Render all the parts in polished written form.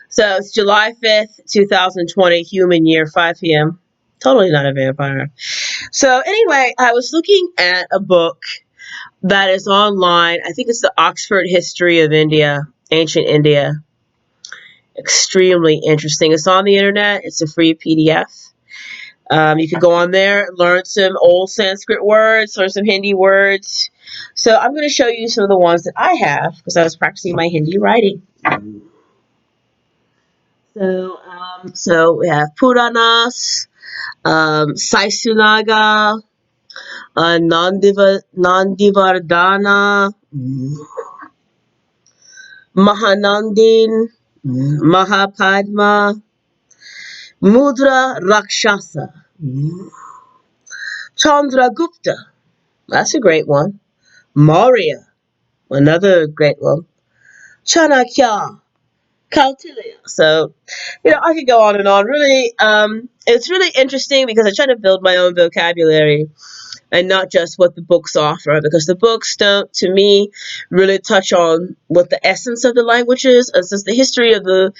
So it's July 5th, 2020, human year, 5 p.m. Totally not a vampire. So anyway, I was looking at a book that is online. I think it's the Oxford History of India, Ancient India. Extremely interesting. It's on the internet. It's a free PDF. You can go on there, learn some old Sanskrit words, learn some Hindi words. So I'm going to show you some of the ones that I have because I was practicing my Hindi writing. So we have Puranas, Saisunaga, Nandivardhana, Mahanandin, Mahapadma, Mudra Rakshasa, Chandragupta. That's a great one. Maurya, another great one. Chanakya, Kautilya. So, I could go on and on. Really, it's really interesting because I try to build my own vocabulary and not just what the books offer, because the books don't, to me, really touch on what the essence of the language is. And since the history of the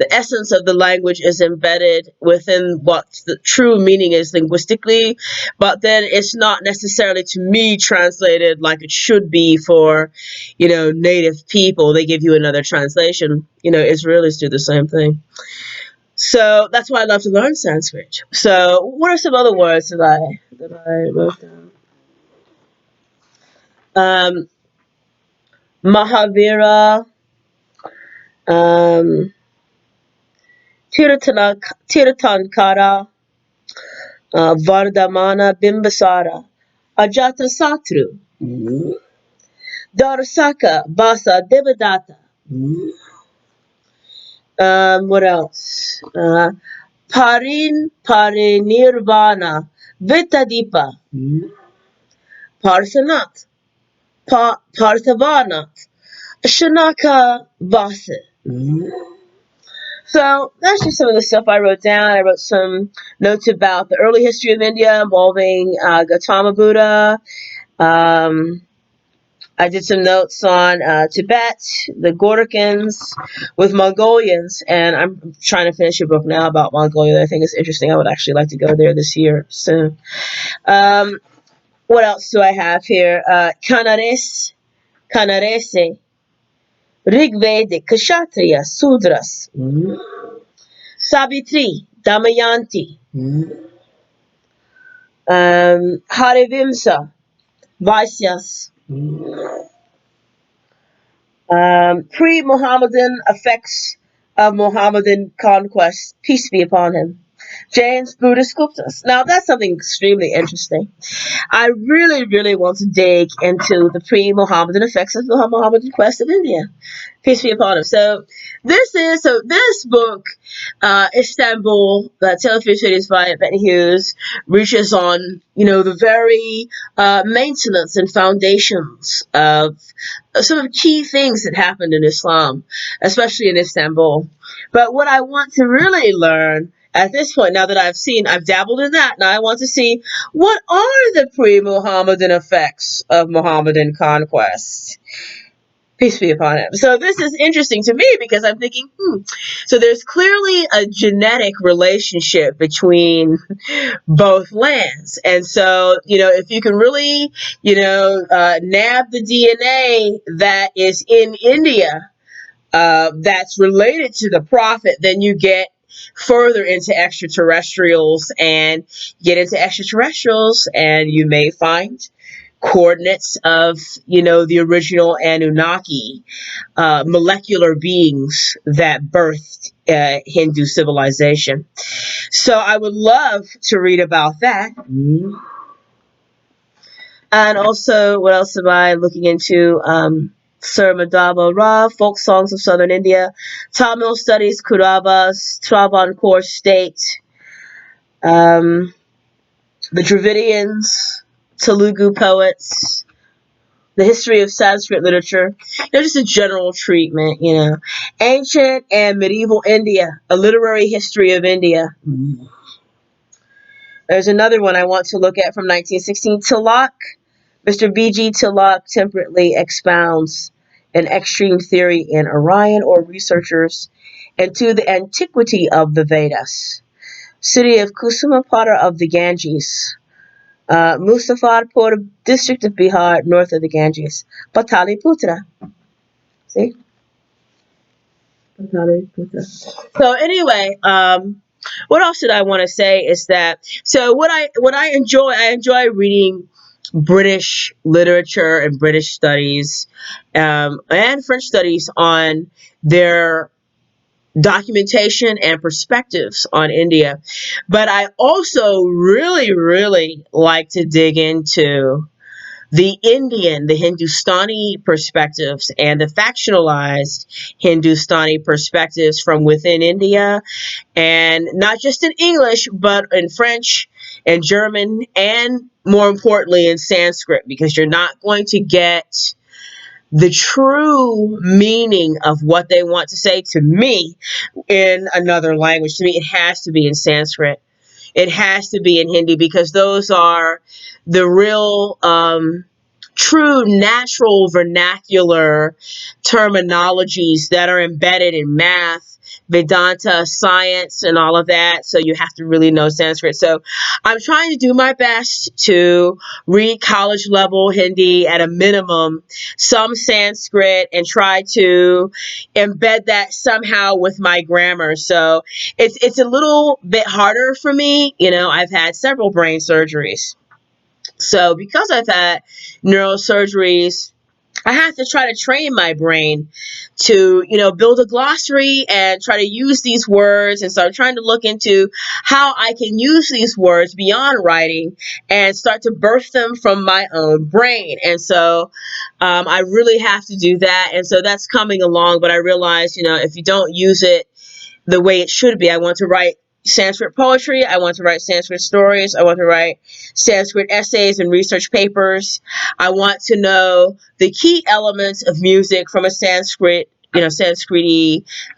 essence of the language is embedded within what the true meaning is linguistically, but then it's not necessarily, to me, translated like it should be for, native people. They give you another translation. Israelis do the same thing. So that's why I love to learn Sanskrit. So what are some other words that I wrote down? um, Mahavira, um, Tirthankara, Vardhamana, Bimbasara, Ajatasatru, Darasaka, Basa, Devadatta. What else? Parinirvana, Vitadipa, Parsanath, Parthavanath, Shanaka Vasa. So that's just some of the stuff I wrote down. I wrote some notes about the early history of India involving Gautama Buddha. Um, I did some notes on Tibet, the Gorkins with Mongolians, and I'm trying to finish a book now about Mongolia that I think is interesting. I would actually like to go there this year soon. What else do I have here? Kanarese, Rigvedic, Kshatriya, Sudras. Savitri, Damayanti, Harivimsa, Vaisyas, pre-Mohammedan effects of Mohammedan conquest, peace be upon him. James Buddhist Guptas. Now that's something extremely interesting. I really, really want to dig into the pre-Mohammedan effects of the Mohammedan quest of India. Peace be upon him. So this book, Istanbul, Tale of Few Cities by Benny Hughes, reaches on the very maintenance and foundations of some of the key things that happened in Islam, especially in Istanbul. But what I want to really learn at this point, now that I've dabbled in that, now I want to see what are the pre-Mohammedan effects of Mohammedan conquest. Peace be upon him. So this is interesting to me because I'm thinking, so there's clearly a genetic relationship between both lands. And so, if you can really, nab the DNA that is in India, that's related to the prophet, then you get further into extraterrestrials and you may find coordinates of the original Anunnaki, molecular beings that birthed Hindu civilization. So I would love to read about that. And also, what else am I looking into? Sir Madhava Rao, folk songs of southern India, Tamil studies, Kuravas, Travancore state, the Dravidians, Telugu poets, the history of Sanskrit literature, just a general treatment, Ancient and medieval India, a literary history of India. There's another one I want to look at from 1916, Tilak. Mr. B.G. Tilak temperately expounds an extreme theory in Orion, or researchers and to the antiquity of the Vedas. City of Kusumapata of the Ganges. Muzaffarpur district of Bihar, north of the Ganges. Pataliputra. See? Pataliputra. So anyway, what else did I want to say is that I enjoy reading British literature and British studies and French studies on their documentation and perspectives on India. But I also really, really like to dig into the Hindustani perspectives and the factionalized Hindustani perspectives from within India, and not just in English, but in French and German, and more importantly in Sanskrit, because you're not going to get the true meaning of what they want to say to me in another language. To me, it has to be in Sanskrit. It has to be in Hindi, because those are the real, true, natural, vernacular terminologies that are embedded in math, Vedanta, science, and all of that. So you have to really know Sanskrit. So I'm trying to do my best to read college level Hindi at a minimum, some Sanskrit, and try to embed that somehow with my grammar. So it's a little bit harder for me. I've had several brain surgeries. So because I've had neurosurgeries, I have to try to train my brain to, build a glossary and try to use these words. And so I'm trying to look into how I can use these words beyond writing and start to birth them from my own brain. And so I really have to do that. And so that's coming along. But I realize, if you don't use it the way it should be. I want to write Sanskrit poetry. I want to write Sanskrit stories. I want to write Sanskrit essays and research papers. I want to know the key elements of music from a Sanskriti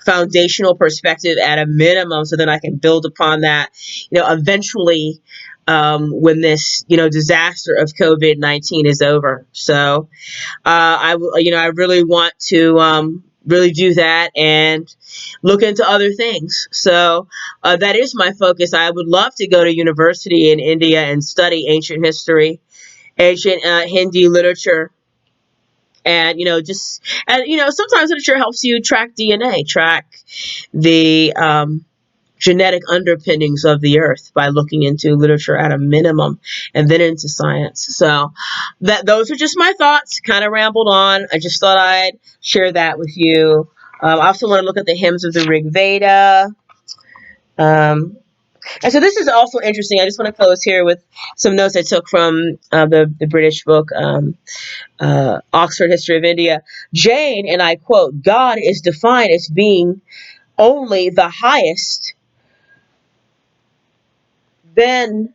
foundational perspective at a minimum, so that I can build upon that, eventually, when this, disaster of COVID-19 is over. So, I really want to really do that and look into other things. So that is my focus. I would love to go to university in India and study ancient history, ancient Hindi literature, and sometimes literature helps you track DNA, track the genetic underpinnings of the earth by looking into literature at a minimum, and then into science. So those are just my thoughts. Kind of rambled on. I just thought I'd share that with you. I also want to look at the hymns of the Rig Veda. And so this is also interesting. I just want to close here with some notes I took from the British book, Oxford History of India. Jain, and I quote, "God is defined as being only the highest, then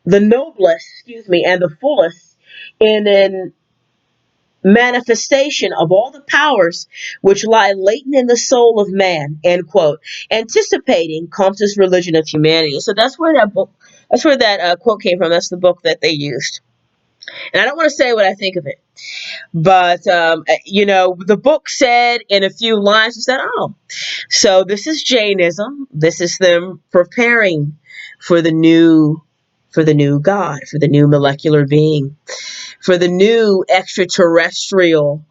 the noblest, and the fullest in an manifestation of all the powers which lie latent in the soul of man," end quote, anticipating Comte's religion of humanity. So that's where that quote came from. That's the book that they used. And I don't want to say what I think of it, but, the book said in a few lines, it said, oh, so this is Jainism. This is them preparing for the new God, for the new molecular being, for the new extraterrestrial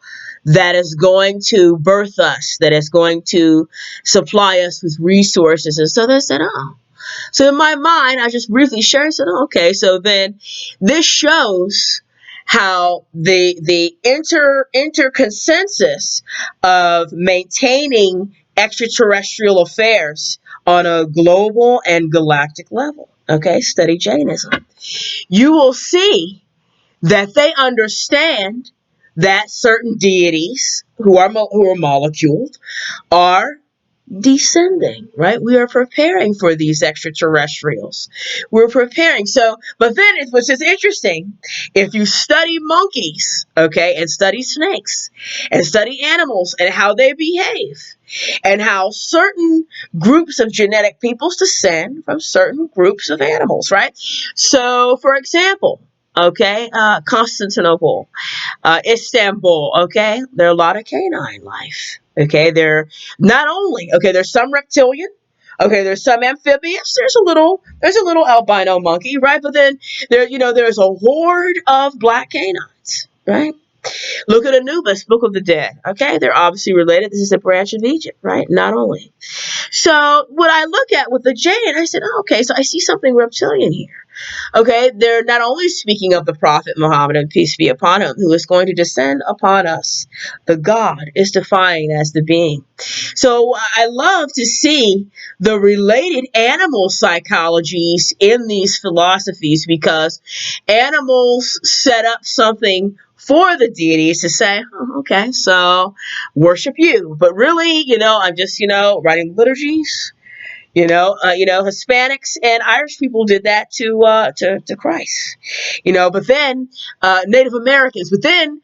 that is going to birth us, that is going to supply us with resources. And so they said, oh. So in my mind, I just briefly shared and said, oh, okay, so then this shows how the inter consensus of maintaining extraterrestrial affairs on a global and galactic level. Okay, study Jainism. You will see that they understand that certain deities who are molecules are descending, right? We are preparing for these extraterrestrials. We're preparing. So, but then it was just interesting. If you study monkeys, okay, and study snakes and study animals and how they behave, and how certain groups of genetic peoples descend from certain groups of animals, right? So, for example, okay, Constantinople, Istanbul, okay, there are a lot of canine life. Okay, they're not only, okay, there's some reptilian. Okay, there's some amphibious. There's a little albino monkey, right? But then there's a horde of black canines, right? Look at Anubis, Book of the Dead. Okay, they're obviously related. This is a branch of Egypt, right? Not only. So what I look at with the jade, I said, oh, okay, so I see something reptilian here. Okay, they're not only speaking of the Prophet Muhammad, and peace be upon him, who is going to descend upon us. The God is defined as the being. So I love to see the related animal psychologies in these philosophies, because animals set up something for the deities to say, oh, okay, so worship you. But really, I'm just, writing liturgies. Hispanics and Irish people did that to Christ. But then Native Americans. But then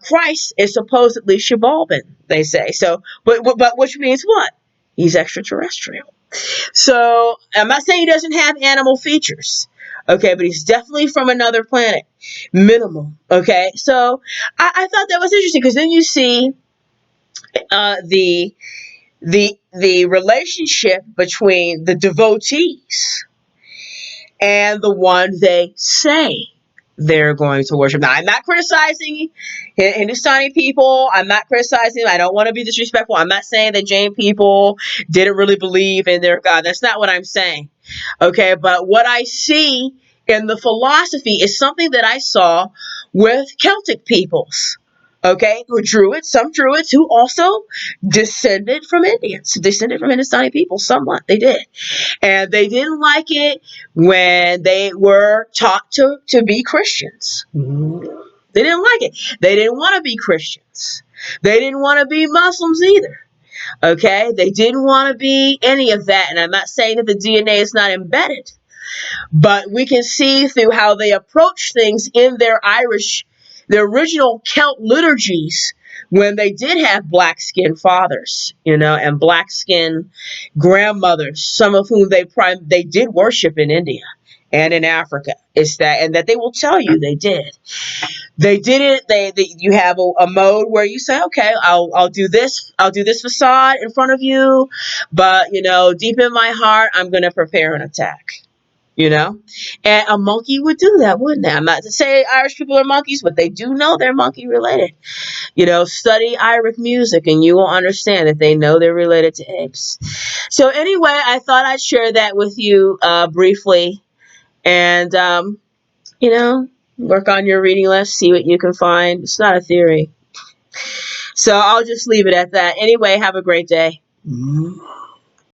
Christ is supposedly Shibalban, they say. So, but which means what? He's extraterrestrial. So I'm not saying he doesn't have animal features. Okay, but he's definitely from another planet. Minimal. Okay, so I thought that was interesting, because then you see the relationship between the devotees and the one they say they're going to worship. Now, I'm not criticizing Hindustani people. I'm not criticizing. I don't want to be disrespectful. I'm not saying that Jain people didn't really believe in their God. That's not what I'm saying. Okay, but what I see in the philosophy is something that I saw with Celtic peoples. Okay, who Druids, some Druids who also descended from Indians, descended from Hindustani people, somewhat. They did. And they didn't like it when they were taught to be Christians. They didn't like it. They didn't want to be Christians. They didn't want to be Muslims either. Okay? They didn't want to be any of that. And I'm not saying that the DNA is not embedded, but we can see through how they approach things in their original Celt liturgies, when they did have black skinned fathers, and black skinned grandmothers, some of whom they did worship in India and in Africa. And that they will tell you they did. They did it. You have a mode where you say, okay, I'll do this. I'll do this facade in front of you, but deep in my heart, I'm going to prepare an attack. And a monkey would do that, wouldn't they? I'm not to say Irish people are monkeys, but they do know they're monkey related. Study Irish music and you will understand that they know they're related to apes. So anyway, I thought I'd share that with you briefly, and work on your reading list, see what you can find. It's not a theory. So I'll just leave it at that. Anyway, have a great day.